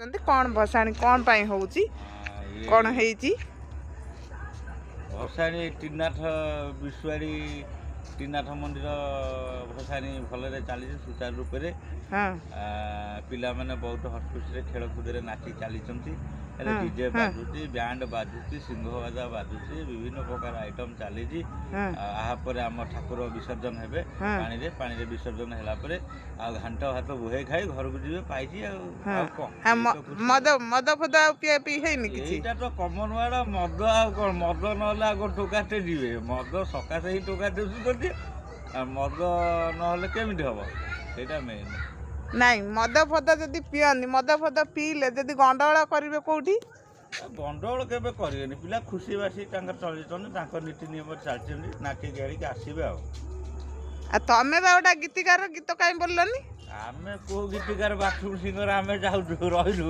कौन भसाणी कौन पाई होउची कौन हेची भसाणी टीनाथ विश्वाड़ी टीनाथ मंदिर भसाणी भलरे चली सुचारू रूप से पिला माने बहुत हसखुशी खेलकूद नाची चली डीजे बाजुची बैंड बाजुची सिंह बाजा बाजुची विभिन्न प्रकार आइटम चली आम ठाकुर विसर्जन हेबे पानी रे विसर्जन हैला परे आ घंटा भात बुहे खाई घर को जीवे पाइची मद मद फद पिया पी हैनी किछि एटा तो कॉमन वाला मद आ कोन मद नहले आगो टोकाटे जीवे मद सकासे ही टोका देउछु करती मद नहले केमिति हबो सेटा मेन नहीं मद फद जदि पियनी मद फद पीले जदि गंडगोल करेंगे कौटी गंडगोल केबे करिवेनी पिला खुशी बासी चली नीति नियम चलती नाची गाड़ी आसवे आ तमें बा गोटा गीतिकार गीत कहीं बोलनी आमे को गीतिकार बाथरूम सिंगर आमे जाऊ रहिलु